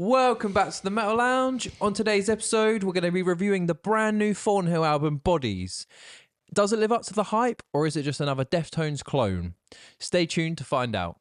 Welcome back to the Metal Lounge. On today's episode, we're going to be reviewing the brand new Thornhill album, Bodies. Does it live up to the hype, or is it just another Deftones clone? Stay tuned to find out.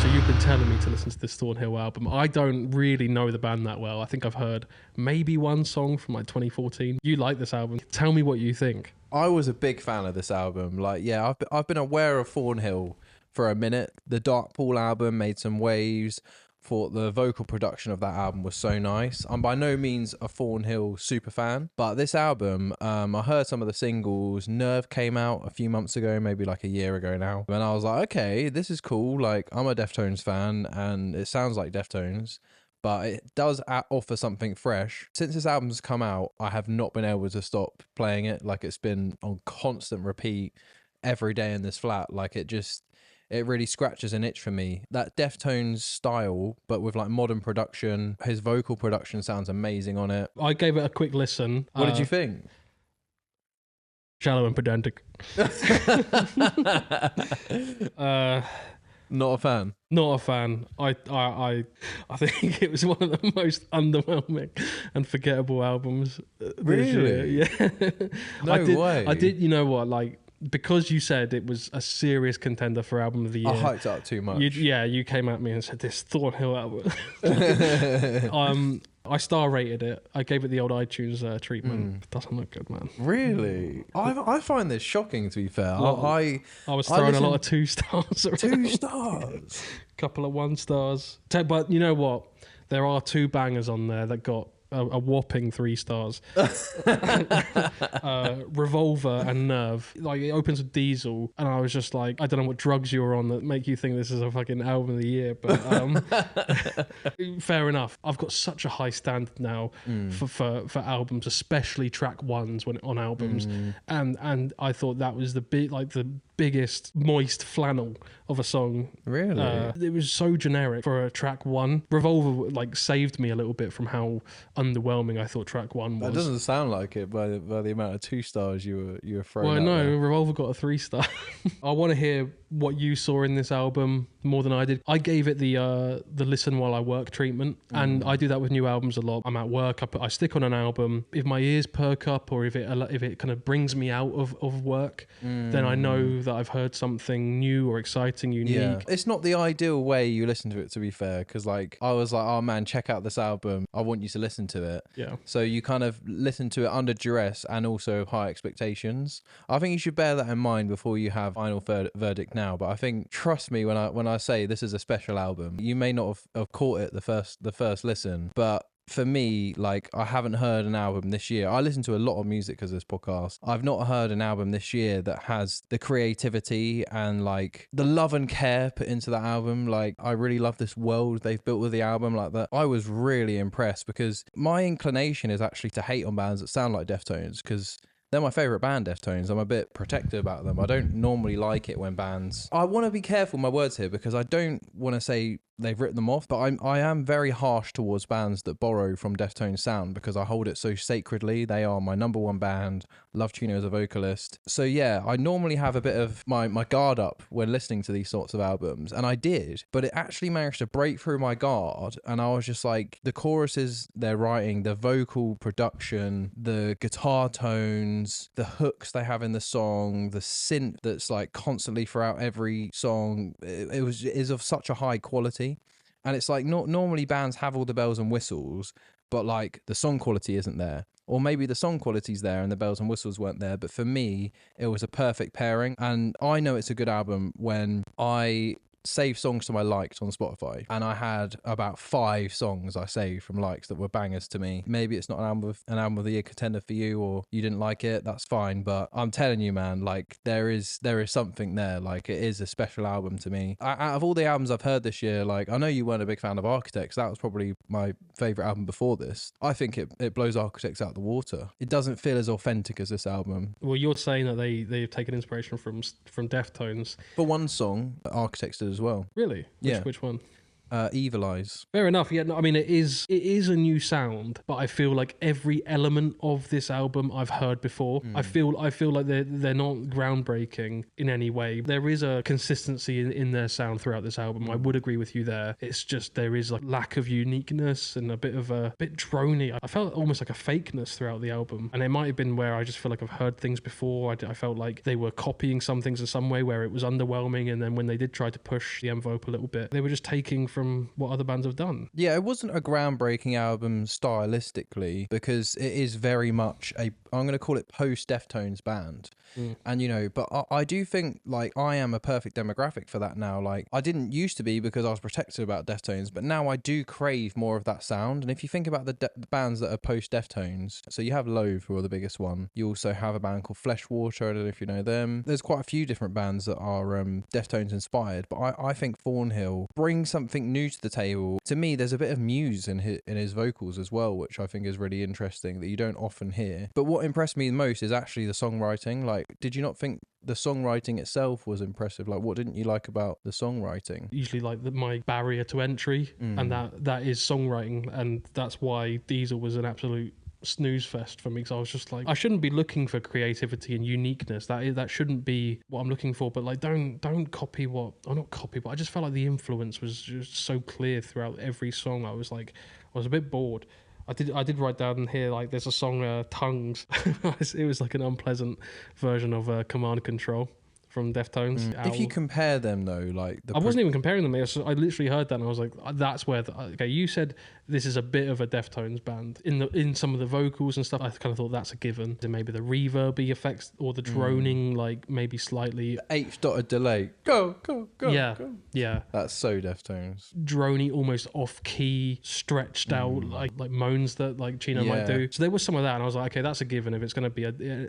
So you've been telling me to listen to this Thornhill album. I don't really know the band that well. I think I've heard maybe one song from like 2014. You like this album. Tell me what you think. I was a big fan of this album. I've been aware of Thornhill for a minute. The Dark Pool album made some waves. Thought the vocal production of that album was so nice. I'm by no means a Thornhill super fan, but this album, I heard some of the singles. Nerve came out a few months ago, maybe like a year ago now, and I was like, okay, this is cool. Like, I'm a Deftones fan, and it sounds like Deftones, but it does offer something fresh. Since this album's come out, I have not been able to stop playing it. Like, it's been on constant repeat every day in this flat. Like, it really scratches an itch for me. That Deftones style, but with like modern production. His vocal production sounds amazing on it. I gave it a quick listen. What did you think? Shallow and pedantic. Not a fan. Not a fan. I think it was one of the most underwhelming and forgettable albums this year. Yeah. No way. I did, you know what, like, because you said it was a serious contender for album of the year. I hyped it up too much. You came at me and said this Thornhill album. I star rated it. I gave it the old iTunes treatment. It doesn't look good, man. Really? I find this shocking, to be fair. I was throwing a lot of 2 stars around. 2 stars? Couple of 1 stars. But you know what? There are 2 bangers on there that got a whopping 3 stars. Revolver and Nerve. Like, it opens with Diesel, and I was just like, I don't know what drugs you were on that make you think this is a fucking album of the year, but fair enough. I've got such a high standard now for albums, especially track ones when on albums, and I thought that was the biggest moist flannel of a song. Really? It was so generic for a track 1. Revolver like saved me a little bit from how underwhelming I thought track 1 was. That doesn't sound like it by the amount of 2 stars you were throwing. Well, out no, there. Revolver got a 3 star. I want to hear what you saw in this album more than I did. I gave it the listen while I work treatment, and I do that with new albums a lot. I'm at work, I stick on an album. If my ears perk up, or if it kind of brings me out of work, then I know that I've heard something new or exciting, unique. Yeah. It's not the ideal way you listen to it, to be fair, because like I was like, oh man, check out this album. I want you to listen to it. Yeah. So you kind of listen to it under duress and also high expectations. I think you should bear that in mind before you have final verdict now. But I think, trust me when I say this is a special album. You may not have caught it the first listen, but for me, like, I haven't heard an album this year. I listen to a lot of music as this podcast. I've not heard an album this year that has the creativity and like the love and care put into that album. Like, I really love this world they've built with the album like that. I was really impressed, because my inclination is actually to hate on bands that sound like Deftones, because they're my favourite band, Deftones. I'm a bit protective about them. I don't normally like it when bands... I want to be careful with my words here, because I don't want to say they've written them off, but I am very harsh towards bands that borrow from Deftones sound, because I hold it so sacredly. They are my number 1 band. Love Tuna as a vocalist. So yeah, I normally have a bit of my guard up when listening to these sorts of albums, and I did, but it actually managed to break through my guard, and I was just like, the choruses they're writing, the vocal production, the guitar tones, the hooks they have in the song, the synth that's like constantly throughout every song, it is of such a high quality. And it's like, normally bands have all the bells and whistles, but like the song quality isn't there. Or maybe the song quality's there and the bells and whistles weren't there. But for me, it was a perfect pairing. And I know it's a good album when I save songs to my likes on Spotify, and I had about 5 songs I saved from likes that were bangers to me. Maybe it's not an album of the year contender for you, or you didn't like it, that's fine, but I'm telling you, man, like there is something there. Like, it is a special album to me. Out of all the albums I've heard this year, like, I know you weren't a big fan of Architects. That was probably my favorite album before this. I think it blows Architects out the water. It doesn't feel as authentic as this album. Well, you're saying that they've taken inspiration from Deftones for one song. Architects did as well. Really? Yeah. Which one? Evil Eyes. Fair enough. Yeah, no, I mean, it is a new sound, but I feel like every element of this album I've heard before. I feel like they're not groundbreaking in any way. There is a consistency in their sound throughout this album. I would agree with you there. It's just there is a lack of uniqueness and a bit drony. I felt almost like a fakeness throughout the album, and it might have been where I just feel like I've heard things before. I felt like they were copying some things in some way where it was underwhelming, and then when they did try to push the envelope a little bit, they were just taking from what other bands have done. Yeah, it wasn't a groundbreaking album stylistically because it is very much I'm going to call it post-Deftones band. And, but I do think, like, I am a perfect demographic for that now. Like, I didn't used to be because I was protective about Deftones, but now I do crave more of that sound. And if you think about the bands that are post-Deftones, so you have Loathe, who are the biggest one. You also have a band called Fleshwater, I don't know if you know them. There's quite a few different bands that are Deftones inspired, but I think Thornhill brings something new to the table. To me, there's a bit of Muse in his vocals as well, which I think is really interesting that you don't often hear. But what impressed me the most is actually the songwriting. Like, did you not think the songwriting itself was impressive? Like, what didn't you like about the songwriting? Usually, like, my barrier to entry, and that is songwriting, and that's why Diesel was an absolute snooze fest for me, because I was just like, I shouldn't be looking for creativity and uniqueness. That shouldn't be what I'm looking for. But like, don't copy what, or not copy, but I just felt like the influence was just so clear throughout every song. I was a bit bored. I did write down here, like, there's a song, Tongues. It was like an unpleasant version of Command Control from Deftones. If you compare them though, like I wasn't even comparing them. I literally heard that and I was like, that's where okay, you said this is a bit of a Deftones band in some of the vocals and stuff. I kind of thought that's a given. Then maybe the reverby effects or the droning, like maybe slightly the eighth dotted delay. Go. Yeah. That's so Deftones. Drony, almost off key, stretched out like moans that like Chino might do. So there was some of that, and I was like, okay, that's a given. If it's going to be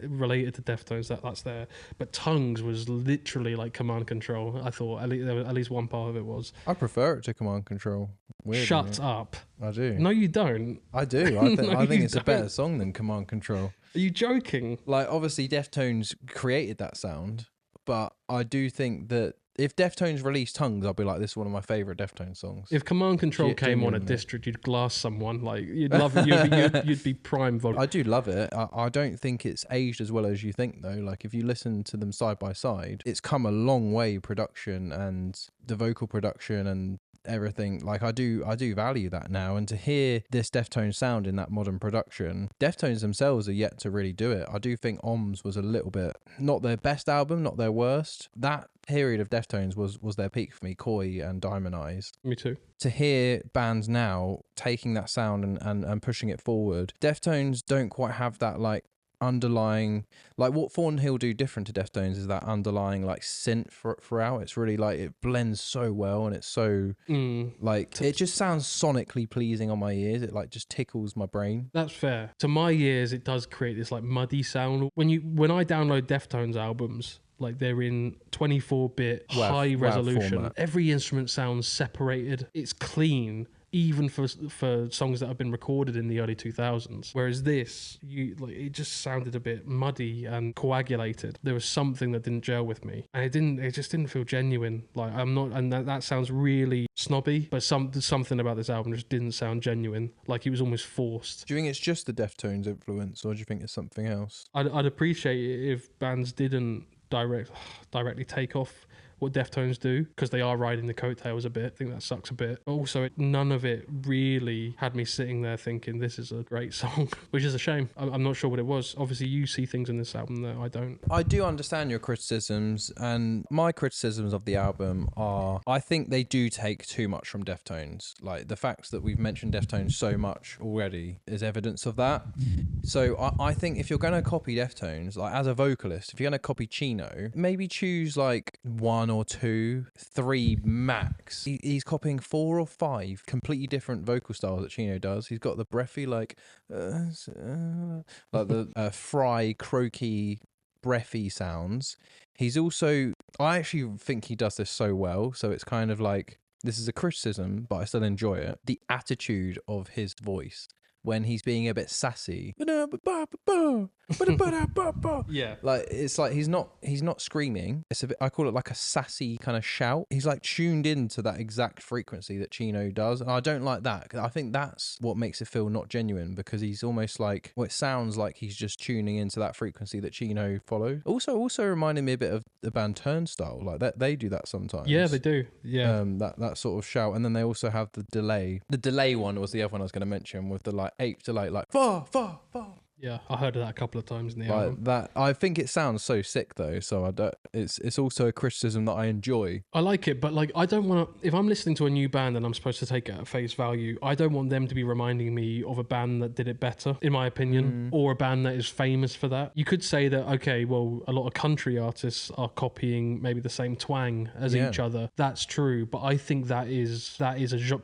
related to Deftones, that's there. But Tongues was literally like Command Control. I thought at least one part of it was. I prefer it to Command Control. Weirdly. Shut up. I do. No, you don't. I do. I think it's a better song than Command Control. Are you joking? Like, obviously Deftones created that sound, but I do think that if Deftones released Tongues, I'll be like, this is one of my favourite Deftones songs. If Command Control came on at District, you'd glass someone. Like, you'd love it. You'd be prime volume. I do love it. I don't think it's aged as well as you think, though. Like, if you listen to them side by side, it's come a long way, production and the vocal production and everything. Like, I do value that now, and to hear this Deftones sound in that modern production, Deftones themselves are yet to really do it. I do think OMS was a little bit not their best album, not their worst. That period of Deftones was their peak for me, Koi and Diamond Eyes. Me too. To hear bands now taking that sound and pushing it forward, Deftones don't quite have that like underlying, like what Thornhill do different to Deftones is that underlying like synth throughout. It's really like it blends so well, and it's so like it just sounds sonically pleasing on my ears. It like just tickles my brain. That's fair. To my ears, it does create this like muddy sound. When I download Deftones albums, like they're in 24-bit high resolution. Format. Every instrument sounds separated. It's clean, even for songs that have been recorded in the early 2000s. Whereas this, it just sounded a bit muddy and coagulated. There was something that didn't gel with me, and it just didn't feel genuine. Like, I'm not, and that sounds really snobby, but something about this album just didn't sound genuine. Like, it was almost forced. Do you think it's just the Deftones influence, or do you think it's something else? I'd appreciate it if bands didn't directly take off what Deftones do, because they are riding the coattails a bit. I think that sucks a bit. But also, none of it really had me sitting there thinking this is a great song, which is a shame. I'm not sure what it was. Obviously, you see things in this album that I don't. I do understand your criticisms, and my criticisms of the album are, I think they do take too much from Deftones. Like, the facts that we've mentioned Deftones so much already is evidence of that. So I think if you're going to copy Deftones, like as a vocalist, if you're going to copy Chino, maybe choose like 1 or 2, 3 max. He's copying 4 or 5 completely different vocal styles that Chino does. He's got the breathy like the fry, croaky, breathy sounds. He's also, I actually think he does this so well. So it's kind of like, this is a criticism, but I still enjoy it. The attitude of his voice when he's being a bit sassy. Yeah. Like it's like he's not screaming. It's a bit, I call it like a sassy kind of shout. He's like tuned into that exact frequency that Chino does, and I don't like that. I think that's what makes it feel not genuine, because he's almost like, well, it sounds like he's just tuning into that frequency that Chino follows. Also reminding me a bit of the band Turnstile, like that they do that sometimes. Yeah, they do. Yeah. That sort of shout, and then they also have the delay. The delay one was the other one I was going to mention, with the like ape delay, like far. Yeah, I heard of that a couple of times in the Like album. that, I think it sounds so sick though. So I don't. It's also a criticism that I enjoy. I like it, but like I don't want to. If I'm listening to a new band and I'm supposed to take it at face value, I don't want them to be reminding me of a band that did it better, in my opinion, or a band that is famous for that. You could say that, okay, well, a lot of country artists are copying maybe the same twang as each other. That's true, but I think that is part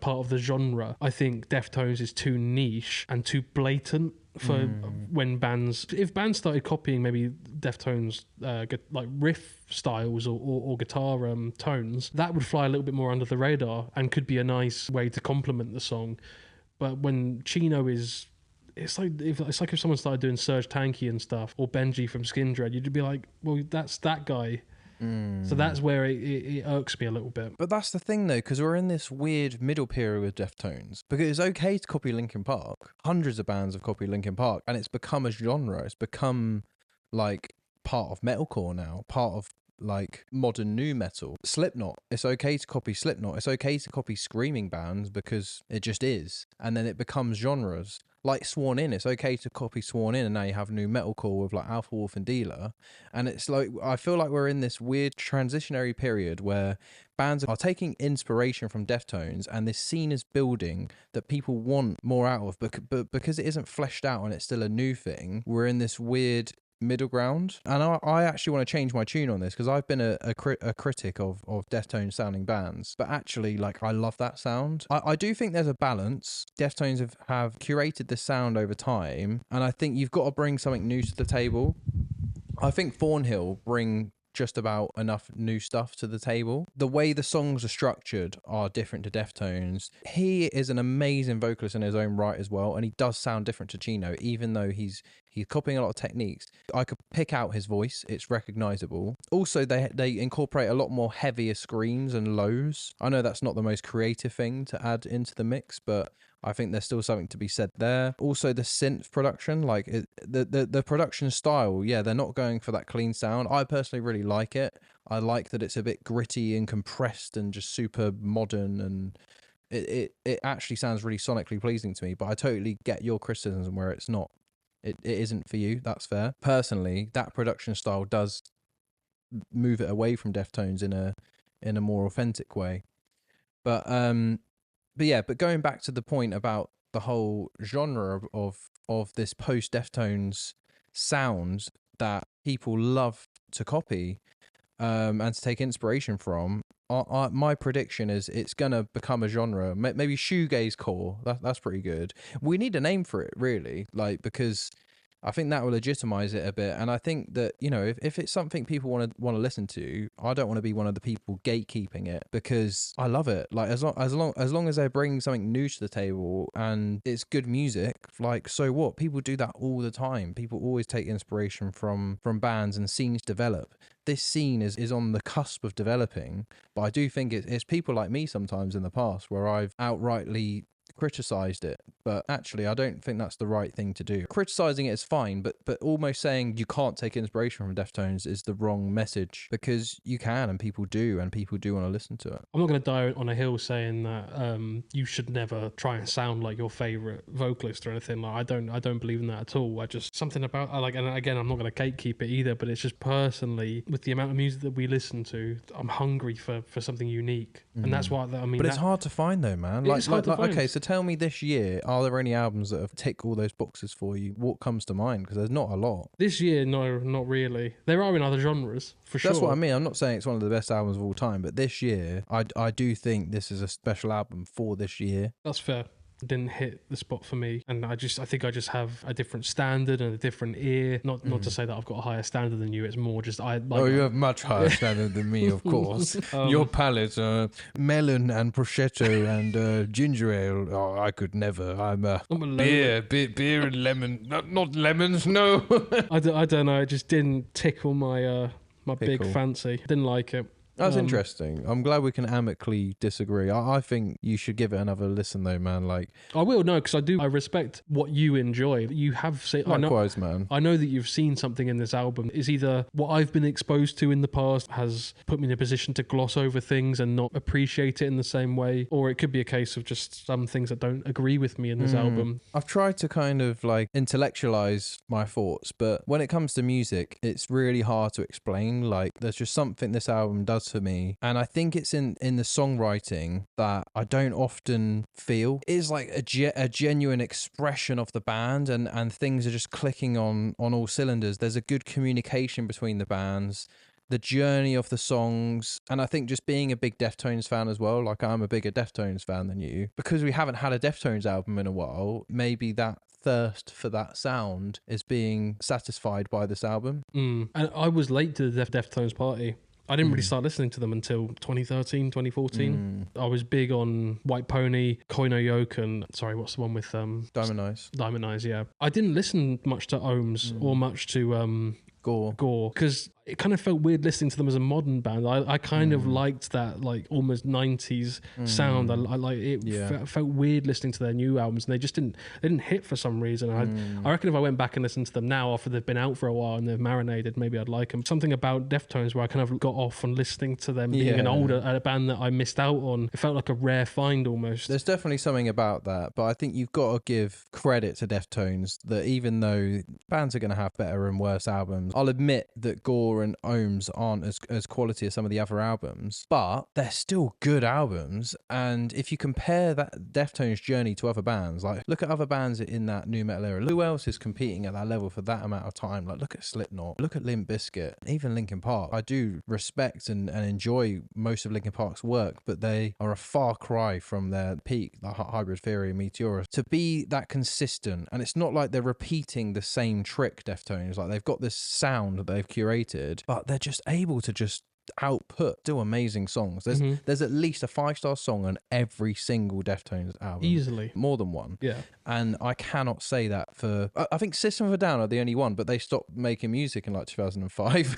of the genre. I think Deftones is too niche and too blatant for when if bands started copying maybe Deftones like riff styles or guitar tones, that would fly a little bit more under the radar and could be a nice way to complement the song. But when Chino is, it's like if someone started doing Serge Tankian and stuff, or Benji from Skindred, you'd be like, well, that's that guy. So that's where it irks me a little bit. But that's the thing though, because we're in this weird middle period with Deftones. Because it's okay to copy Linkin Park. Hundreds of bands have copied Linkin Park, and it's become a genre. It's become like part of metalcore now, part of like modern nu metal. Slipknot, it's okay to copy Slipknot. It's okay to copy screaming bands because it just is. And then it becomes genres. Like Sworn In, it's okay to copy Sworn In, and now you have new metalcore with like Alpha Wolf and Dealer. And it's like, I feel like we're in this weird transitionary period where bands are taking inspiration from Deftones, and this scene is building that people want more out of, but because it isn't fleshed out and it's still a new thing, we're in this weird middle ground. And I actually want to change my tune on this, because I've been a critic of Deftones sounding bands, but actually, like, I love that sound. I do think there's a balance. Deftones have curated the sound over time, and I think you've got to bring something new to the table. I think Thornhill bring just about enough new stuff to the table. The way the songs are structured are different to Deftones. He is an amazing vocalist in his own right as well, and he does sound different to Chino, even though he's copying a lot of techniques. I could pick out his voice. It's recognizable. Also, they incorporate a lot more heavier screams and lows. I know that's not the most creative thing to add into the mix, but I think there's still something to be said there. Also, the synth production, like the production style, yeah, they're not going for that clean sound. I personally really like it. I like that it's a bit gritty and compressed and just super modern, and it actually sounds really sonically pleasing to me. But I totally get your criticism where it's not. It isn't for you. That's fair. Personally, that production style does move it away from Deftones in a more authentic way. But going back to the point about the whole genre of this post-Deftones sound that people love to copy and to take inspiration from, my prediction is it's going to become a genre. Maybe Shoegaze-Core. That's pretty good. We need a name for it, really, like, because I think that will legitimize it a bit. And I think that, you know, if it's something people want to listen to, I don't want to be one of the people gatekeeping it, because I love it. Like, as long as they bring something new to the table and it's good music, like, so what? People do that all the time. People always take inspiration from bands, and scenes develop. This scene is on the cusp of developing, but I do think it's people like me sometimes in the past where I've outrightly criticized it, but actually I don't think that's the right thing to do. Criticizing it is fine, but almost saying you can't take inspiration from Deftones is the wrong message, because you can, and people do want to listen to it. I'm not going to die on a hill saying that you should never try and sound like your favorite vocalist or anything. Like, I don't believe in that at all. I just, something about, like, and again, I'm not going to gatekeep it either, but it's just personally, with the amount of music that we listen to, I'm hungry for something unique, and that's why I mean. But it's hard to find though, man. It's hard to find. Okay, so tell me, this year, are there any albums that have ticked all those boxes for you? What comes to mind? Because there's not a lot. This year, no, not really. There are in other genres, for sure. That's what I mean. I'm not saying it's one of the best albums of all time, but this year, I do think this is a special album for this year. That's fair. didn't hit the spot for me, and I think I just have a different standard and a different ear. Not to say that I've got a higher standard than you. It's more just I like. Oh, you have much higher standard than me, of course. Your palate, melon and prosciutto and ginger ale. Oh, I could never. I'm a beer and lemon. Not lemons, no. I don't know. It just didn't tickle my my big fancy. Didn't like it. That's interesting. I'm glad we can amicably disagree. I think you should give it another listen, though, man. Like, I will, no, because I respect what you enjoy. You have seen. Likewise, man. I know that you've seen something in this album. Is either what I've been exposed to in the past has put me in a position to gloss over things and not appreciate it in the same way, or it could be a case of just some things that don't agree with me in this album. I've tried to kind of like intellectualize my thoughts, but when it comes to music, it's really hard to explain. Like, there's just something this album does for me, and I think it's in the songwriting that I don't often feel. It's like a genuine expression of the band, and things are just clicking on all cylinders. There's a good communication between the bands, the journey of the songs, and I think just being a big Deftones fan as well, like I'm a bigger Deftones fan than you, because we haven't had a Deftones album in a while, maybe that thirst for that sound is being satisfied by this album. And I was late to the Deftones party. I didn't really start listening to them until 2013, 2014. I was big on White Pony, Koino Yoke, and sorry, what's the one with Diamond Eyes? Diamond Eyes, yeah. I didn't listen much to Ohms or much to Gore, because it kind of felt weird listening to them as a modern band. I kind of liked that like almost 90s sound. I like it. Felt weird listening to their new albums, and they didn't hit for some reason. I reckon if I went back and listened to them now after they've been out for a while and they've marinated, maybe I'd like them. Something about Deftones where I kind of got off on listening to them being a band that I missed out on. It felt like a rare find almost. There's definitely something about that, but I think you've got to give credit to Deftones that even though bands are going to have better and worse albums, I'll admit that Gore and Ohms aren't as quality as some of the other albums, but they're still good albums. And if you compare that Deftones journey to other bands, like look at other bands in that new metal era, who else is competing at that level for that amount of time? Like look at Slipknot, look at Limp Bizkit, even Linkin Park. I do respect and enjoy most of Linkin Park's work, but they are a far cry from their peak, like Hybrid Theory and Meteora. To be that consistent, and it's not like they're repeating the same trick, Deftones, like they've got this sound that they've curated, but they're just able to just do amazing songs. There's at least a 5-star song on every single Deftones album, easily more than one. Yeah, and I cannot say that for I think System of a Down are the only one, but they stopped making music in like 2005.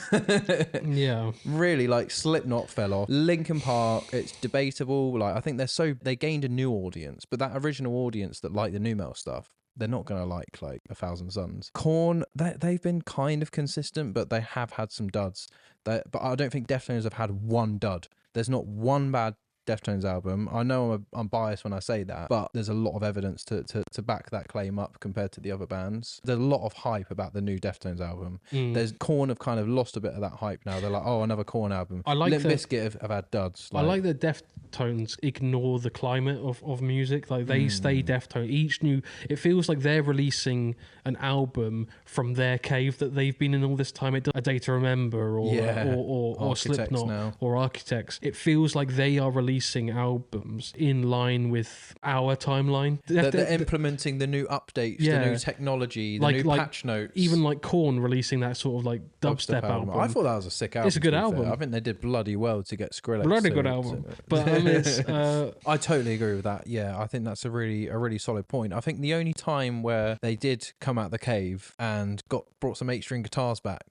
Yeah, really, like Slipknot fell off. Linkin Park, it's debatable. Like I think they gained a new audience, but that original audience that liked the new metal stuff, they're not going to like A Thousand Suns. Korn, they've been kind of consistent, but they have had some duds. But I don't think Deftones have had one dud. There's not one bad Deftones album. I know I'm biased when I say that, but there's a lot of evidence to back that claim up compared to the other bands. There's a lot of hype about the new Deftones album. There's Korn have kind of lost a bit of that hype now. They're like, oh, another Korn album. Limp Bizkit have had duds. I like that Deftones ignore the climate of music. Like they stay Deftones. It feels like they're releasing an album from their cave that they've been in all this time. A Day to Remember or Slipknot now, or Architects. It feels like they are releasing albums in line with our timeline. They're implementing the new updates, the new technology, the new patch notes. Even like Korn releasing that sort of like dubstep album. I thought that was a sick album. It's a good album. I think they did bloody well to get Skrillex. Bloody good album. But I mean, I totally agree with that. Yeah, I think that's a really solid point. I think the only time where they did come out the cave and brought some 8-string guitars back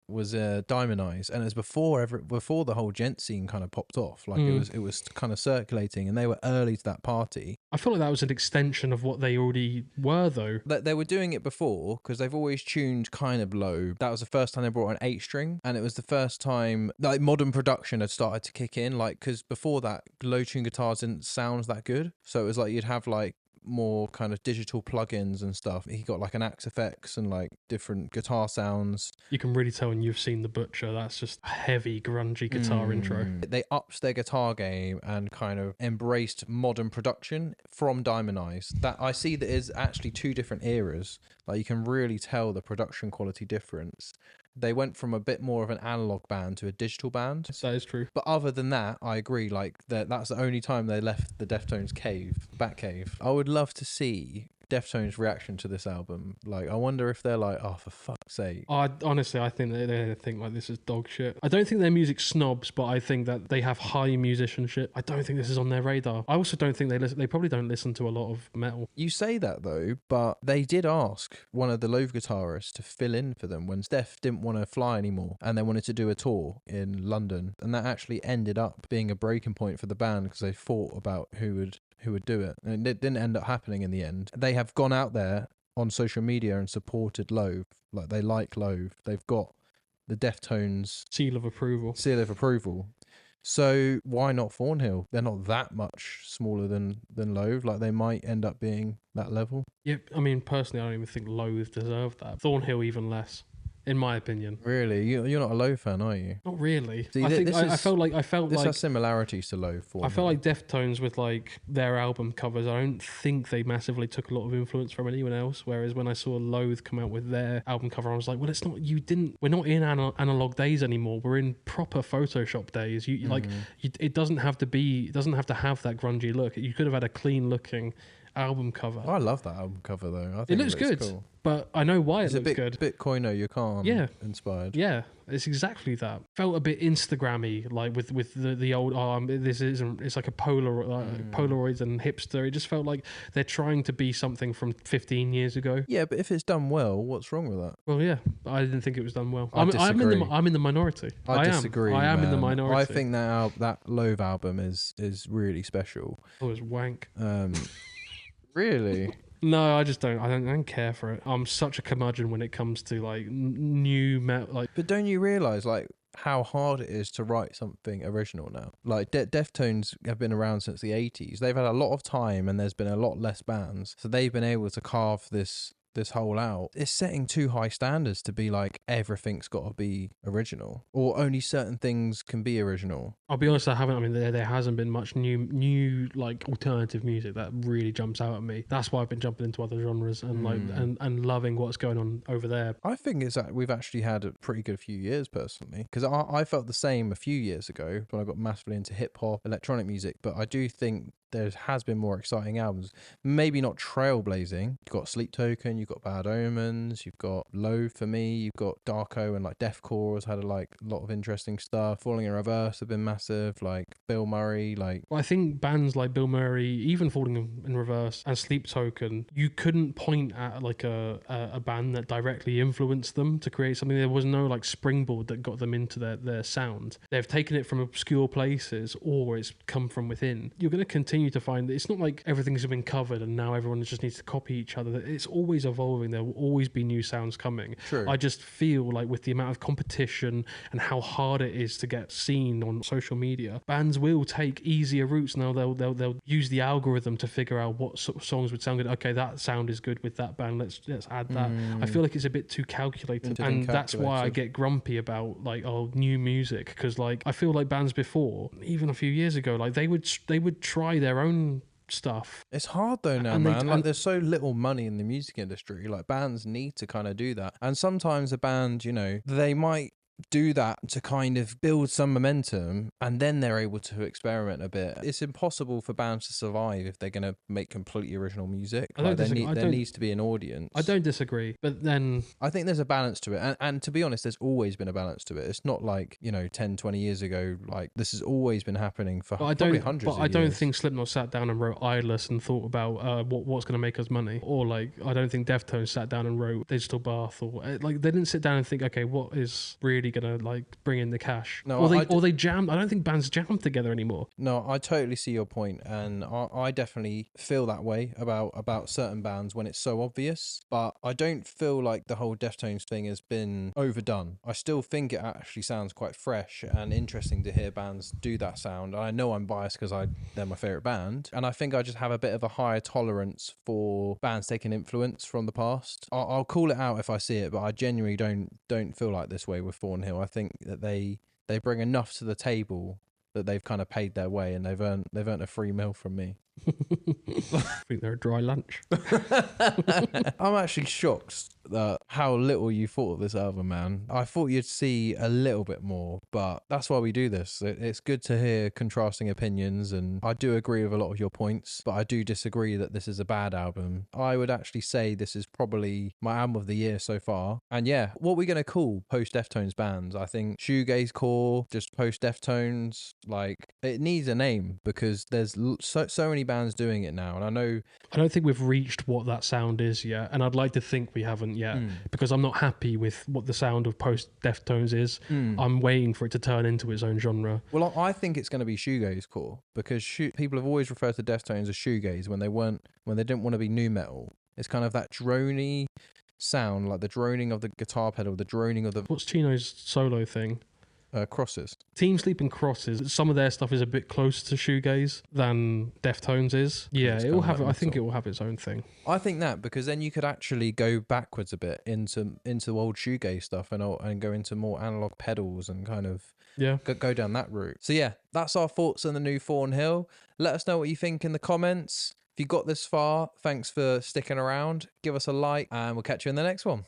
was Diamond Eyes, and it was before the whole gent scene kind of popped off. Like it was kind of circulating, and they were early to that party. I feel like that was an extension of what they already were, though. They were doing it before because they've always tuned kind of low. That was the first time they brought an 8-string, and it was the first time like modern production had started to kick in. Like because before that, low tune guitars didn't sound that good, so it was like you'd have like more kind of digital plugins and stuff. He got like an Axe effects and like different guitar sounds. You can really tell when you've seen The Butcher. That's just a heavy grungy guitar intro. They upped their guitar game and kind of embraced modern production from Diamond Eyes. That I see that is actually two different eras. Like you can really tell the production quality difference. they went from a bit more of an analog band to a digital band. That is true. But other than that, I agree. Like that's the only time they left the Deftones cave, Batcave. I would love to see Deftones' reaction to this album. Like, I wonder if they're like, oh, for fuck's sake. Honestly, I think they think like this is dog shit. I don't think they're music snobs, but I think that they have high musicianship. I don't think this is on their radar. I also don't think they probably don't listen to a lot of metal. You say that though, but they did ask one of the Loathe guitarists to fill in for them when Steph didn't want to fly anymore and they wanted to do a tour in London, and that actually ended up being a breaking point for the band because they fought about who would do it, and it didn't end up happening in the end. They have gone out there on social media and supported Loathe. Like, they like Loathe. They've got the Deftones seal of approval. So why not Thornhill? They're not that much smaller than Loathe. Like, they might end up being that level. Yeah, I mean, personally, I don't even think Loathe deserved that. Thornhill even less, in my opinion. Really? You're not a Loathe fan, are you? Not really. See, I felt like this has similarities to Loathe. I felt like Deftones with like their album covers. I don't think they massively took a lot of influence from anyone else. Whereas when I saw Loathe come out with their album cover, I was like, well, it's not. We're not in analog days anymore. We're in proper Photoshop days. It doesn't have to be. It doesn't have to have that grungy look. You could have had a clean looking album cover. I love that album cover though. I think it looks good, cool. But I know why it looks good. Bit Koino Yukon inspired. Yeah, it's exactly that. Felt a bit Instagrammy, like with the old this isn't. It's like a Polaroids and hipster. It just felt like they're trying to be something from 15 years ago. Yeah, but if it's done well, what's wrong with that? Well, yeah, I didn't think it was done well. I'm in the minority. I disagree. I am in the minority. I think that Loathe album is really special. Oh, it's wank. Really? No, I just don't. I don't care for it. I'm such a curmudgeon when it comes to like new metal. Like, but don't you realize like how hard it is to write something original now? Like Deftones have been around since the 80s. They've had a lot of time, and there's been a lot less bands, so they've been able to carve this whole out. It's setting too high standards to be like everything's got to be original, or only certain things can be original. I'll be honest, I mean, there hasn't been much new like alternative music that really jumps out at me. That's why I've been jumping into other genres and like and loving what's going on over there. I think it's that we've actually had a pretty good few years personally, because I felt the same a few years ago when I got massively into hip hop, electronic music, but I do think there has been more exciting albums. Maybe not trailblazing. You've got Sleep Token, you've got Bad Omens, you've got Low for me, you've got Darko, and like Deathcore has had a lot of interesting stuff. Falling in Reverse have been massive, like Bill Murray. Well, I think bands like Bill Murray, even Falling in Reverse and Sleep Token, you couldn't point at like a band that directly influenced them to create something. There was no like springboard that got them into their sound. They've taken it from obscure places, or it's come from within. You're going to continue to find that it's not like everything's been covered and now everyone just needs to copy each other. It's always evolving. There will always be new sounds coming. True. I just feel like with the amount of competition and how hard it is to get seen on social media, bands will take easier routes now. They'll use the algorithm to figure out what sort of songs would sound good. Okay, that sound is good with that band. Let's add that. I feel like it's a bit too calculated, and that's why I get grumpy about like new music, because like I feel like bands before, even a few years ago, like they would try their own stuff. It's hard though now, man. Like, there's so little money in the music industry. Like, bands need to kind of do that, and sometimes a band, they might do that to kind of build some momentum, and then they're able to experiment a bit. It's impossible for bands to survive if they're going to make completely original music. There needs to be an audience. I don't disagree, but then I think there's a balance to it, and to be honest, there's always been a balance to it. It's not like 10, 20 years ago. Like, this has always been happening for probably hundreds of years. But I don't think Slipknot sat down and wrote Idless and thought about what's going to make us money, or like I don't think Deftones sat down and wrote Digital Bath, or like they didn't sit down and think, okay, what is really gonna like bring in the cash? No, or they jammed. I don't think bands jam together anymore. No, I totally see your point, and I definitely feel that way about certain bands when it's so obvious. But I don't feel like the whole Deftones thing has been overdone. I still think it actually sounds quite fresh and interesting to hear bands do that sound. I know I'm biased because they're my favorite band, and I think I just have a bit of a higher tolerance for bands taking influence from the past. I'll call it out if I see it, but I genuinely don't feel like this way with Thornhill. I think that they bring enough to the table that they've kind of paid their way, and they've earned a free meal from me. I think they're a dry lunch. I'm actually shocked how little you thought of this album, man. I thought you'd see a little bit more, but that's why we do this. It's good to hear contrasting opinions, and I do agree with a lot of your points, but I do disagree that this is a bad album. I would actually say this is probably my album of the year so far. And yeah, what we're going to call post-Deftones bands, I think Shoegaze-Core, just post-Deftones, like it needs a name because there's so many bands doing it now. And I don't think we've reached what that sound is yet, and I'd like to think we haven't yet because I'm not happy with what the sound of post-Deftones is. I'm waiting for it to turn into its own genre. Well, I think it's going to be Shoegaze-Core because people have always referred to Deftones as shoegaze when they didn't want to be nu metal. It's kind of that drony sound, like the droning of the guitar pedal, the droning of the... What's Chino's solo thing? Crosses. Team Sleep and Crosses, some of their stuff is a bit closer to shoegaze than Deftones is. Yeah, it will have. I think it will have its own thing. I think that because then you could actually go backwards a bit into old shoegaze stuff and go into more analog pedals and kind of go down that route. So yeah, that's our thoughts on the new Thornhill. Let us know what you think in the comments. If you got this far, thanks for sticking around. Give us a like and we'll catch you in the next one.